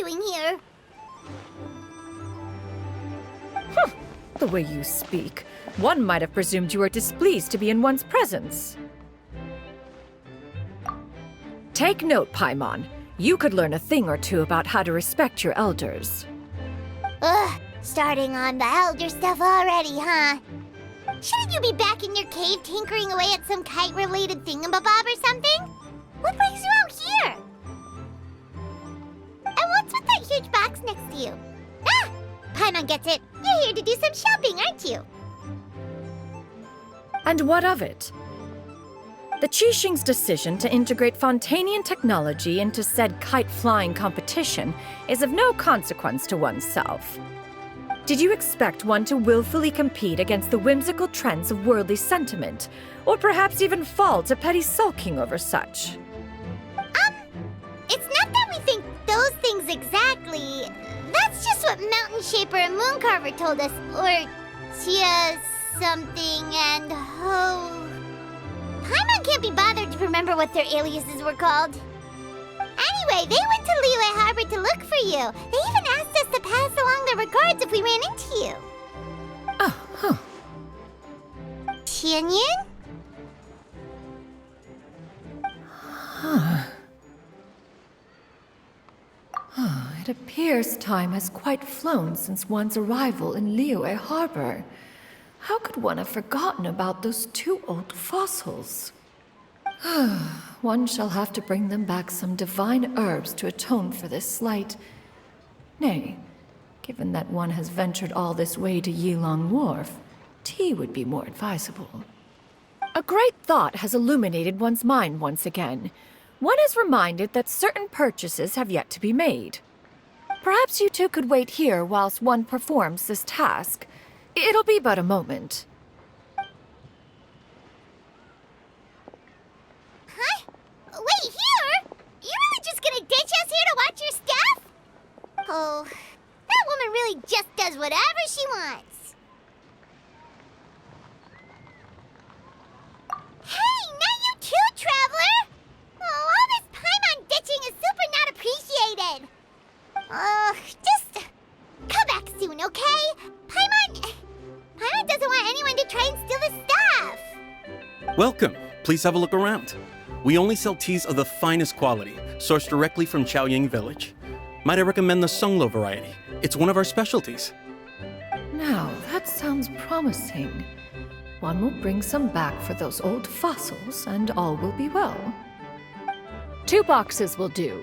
doing here? The way you speak, one might have presumed you were displeased to be in one's presence. Take note, Paimon. You could learn a thing or two about how to respect your elders. Ugh, starting on the elder stuff already, huh? Shouldn't you be back in your cave tinkering away at some kite-related thingamabob or something? What brings you out here? And what's with that huge box next to you? Ah! Paimon gets it. You're here to do some shopping, aren't you? And what of it? The Qixing's decision to integrate Fontanian technology into said kite-flying competition is of no consequence to oneself. Did you expect one to willfully compete against the whimsical trends of worldly sentiment, or perhaps even fall to petty sulking over such? It's not that we think those things exactly. That's just what Mountain Shaper and Moon Carver told us. Or Tia something and Ho. Paimon can't be bothered to remember what their aliases were called. Anyway, they went to Liyue Harbor to look for you. They even asked us to pass along their regards if we ran into you. Oh, huh. Xianyun? It appears time has quite flown since one's arrival in Liyue Harbor. How could one have forgotten about those two old fossils? One shall have to bring them back some divine herbs to atone for this slight. Nay, given that one has ventured all this way to Yilong Wharf, tea would be more advisable. A great thought has illuminated one's mind once again. One is reminded that certain purchases have yet to be made. Perhaps you two could wait here whilst one performs this task. It'll be but a moment. Huh? Wait, here? You're really just gonna ditch us here to watch your stuff? Oh, that woman really just does whatever she wants. Hey, not you too, Traveler! Oh, all this Paimon ditching is super not appreciated. Just come back soon, okay? Paimon doesn't want anyone to try and steal his stuff. Welcome. Please have a look around. We only sell teas of the finest quality, sourced directly from Xianyun village. Might I recommend the Songlo variety? It's one of our specialties. Now, that sounds promising. One will bring some back for those old fossils, and all will be well. 2 boxes will do.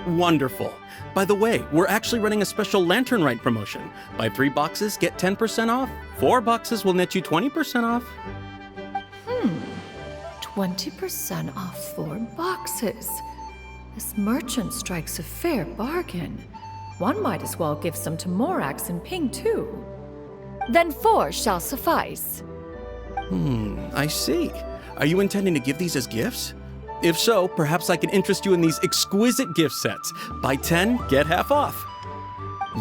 Wonderful. By the way, we're actually running a special lantern rite promotion. Buy 3 boxes, get 10% off. 4 boxes will net you 20% off. 20% off 4 boxes. This merchant strikes a fair bargain. One might as well give some to Morax and Ping, too. Then 4 shall suffice. I see. Are you intending to give these as gifts? If so, perhaps I can interest you in these exquisite gift sets. Buy 10, get half off.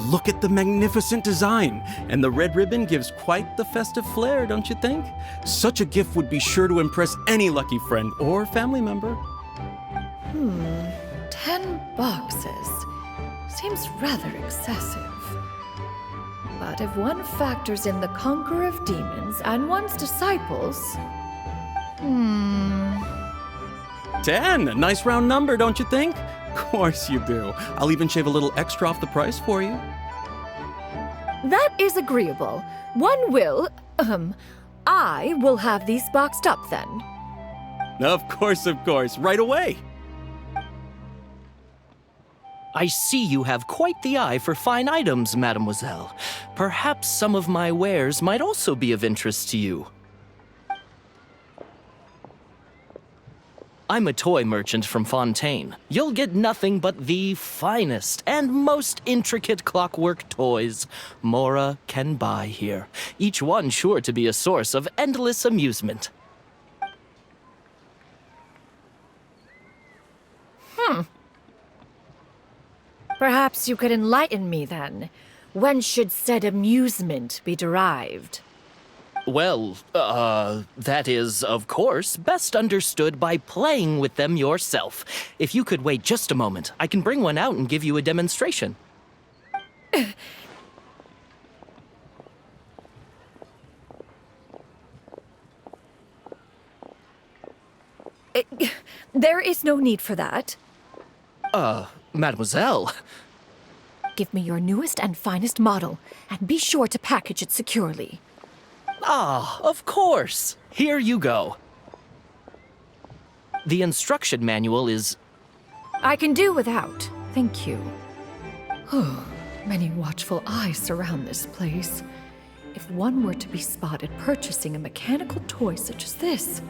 Look at the magnificent design, and the red ribbon gives quite the festive flair, don't you think? Such a gift would be sure to impress any lucky friend or family member. 10 boxes. Seems rather excessive. But if one factors in the conqueror of demons and one's disciples... 10, a nice round number, don't you think? Of course you do. I'll even shave a little extra off the price for you. That is agreeable. One will, I will have these boxed up then. Of course, right away. I see you have quite the eye for fine items, mademoiselle. Perhaps some of my wares might also be of interest to you. I'm a toy merchant from Fontaine. You'll get nothing but the finest and most intricate clockwork toys Mora can buy here. Each one sure to be a source of endless amusement. Perhaps you could enlighten me then. When should said amusement be derived? That is, of course, best understood by playing with them yourself. If you could wait just a moment, I can bring one out and give you a demonstration. There is no need for that. Mademoiselle. Give me your newest and finest model, and be sure to package it securely. Ah, of course. Here you go. The instruction manual is... I can do without, thank you. Oh, many watchful eyes surround this place. If one were to be spotted purchasing a mechanical toy such as this,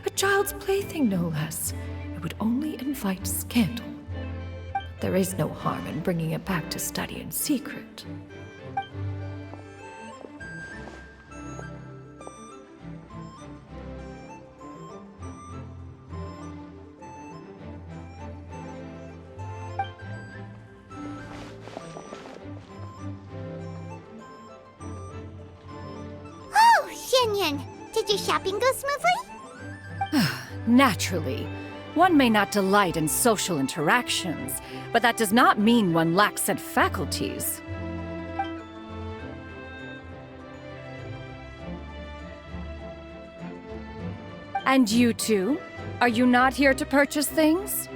a child's plaything no less, it would only invite scandal. There is no harm in bringing it back to study in secret. Oh, Xianyun, did your shopping go smoothly? Naturally, one may not delight in social interactions, but that does not mean one lacks said faculties. And you two? Are you not here to purchase things?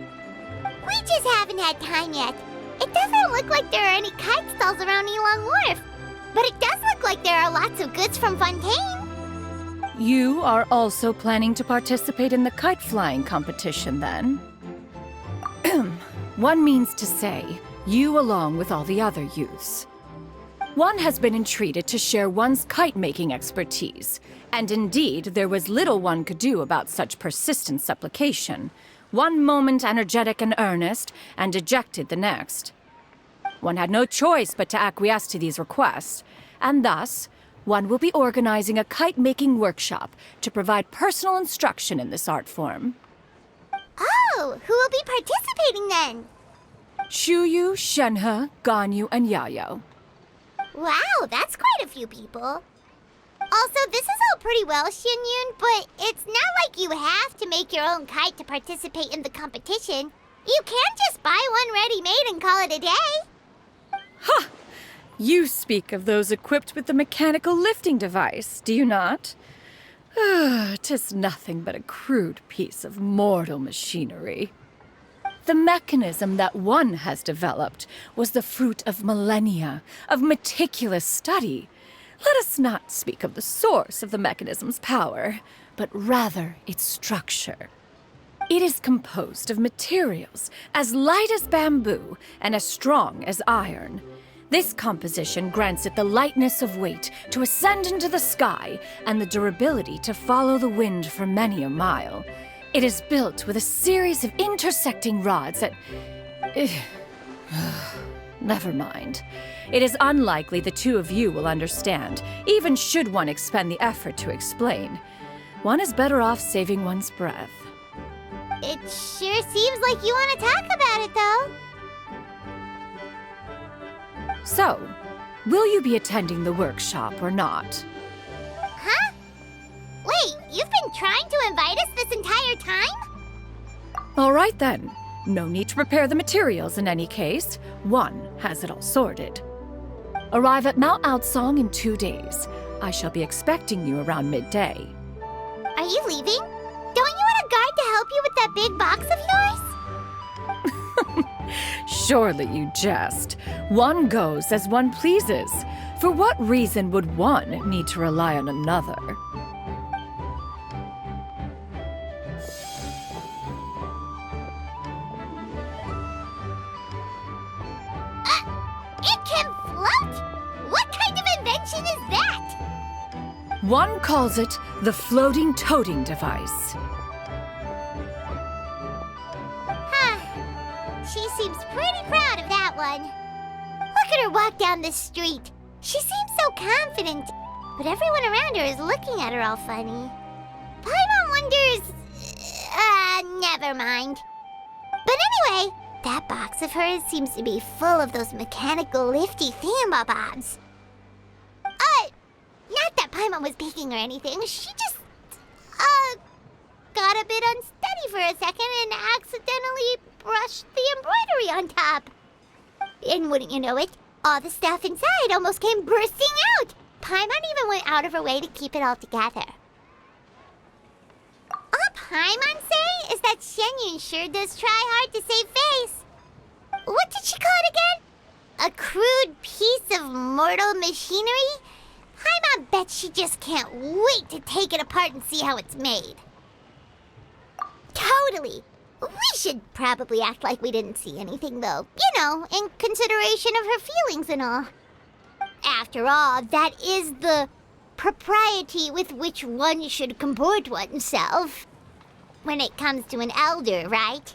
We just haven't had time yet. It doesn't look like there are any kite stalls around Elong Wharf, but it does look like there are lots of goods from Fontaine. You are also planning to participate in the kite flying competition, then? One means to say, you along with all the other youths. One has been entreated to share one's kite-making expertise, and indeed there was little one could do about such persistent supplication. One moment energetic and earnest, and dejected the next. One had no choice but to acquiesce to these requests, and thus, one will be organizing a kite-making workshop to provide personal instruction in this art form. Oh, who will be participating then? Shuyu, Shenhe, Ganyu, and Yayo. Wow, that's quite a few people. Also, this is all pretty well, Xianyun, but it's not like you have to make your own kite to participate in the competition. You can just buy one ready-made and call it a day. Ha! You speak of those equipped with the mechanical lifting device, do you not? 'Tis nothing but a crude piece of mortal machinery. The mechanism that one has developed was the fruit of millennia of meticulous study. Let us not speak of the source of the mechanism's power, but rather its structure. It is composed of materials as light as bamboo and as strong as iron. This composition grants it the lightness of weight to ascend into the sky and the durability to follow the wind for many a mile. It is built with a series of intersecting rods that... Never mind. It is unlikely the two of you will understand, even should one expend the effort to explain. One is better off saving one's breath. It sure seems like you want to talk about it, though. So, will you be attending the workshop or not? Huh? Wait, you've been trying to invite us this entire time? All right then. No need to prepare the materials in any case. One has it all sorted. Arrive at Mount Outsong in 2 days. I shall be expecting you around midday. Are you leaving? Don't you want a guard to help you with that big box of yours? Surely you jest. One goes as one pleases. For what reason would one need to rely on another? It can float? What kind of invention is that? One calls it the floating toting device. She seems pretty proud of that one. Look at her walk down the street. She seems so confident, but everyone around her is looking at her all funny. Paimon wonders... never mind. But anyway, that box of hers seems to be full of those mechanical lifty thingamabobs. Not that Paimon Paimon was peeking or anything. She just, got a bit unsteady for a second and accidentally brushed the embroidery on top. And wouldn't you know it, all the stuff inside almost came bursting out. Paimon even went out of her way to keep it all together. All Paimon say is that Xianyun sure does try hard to save face. What did she call it again? A crude piece of mortal machinery? Paimon bet she just can't wait to take it apart and see how it's made. Totally. We should probably act like we didn't see anything, though. You know, in consideration of her feelings and all. After all, that is the propriety with which one should comport oneself when it comes to an elder, right?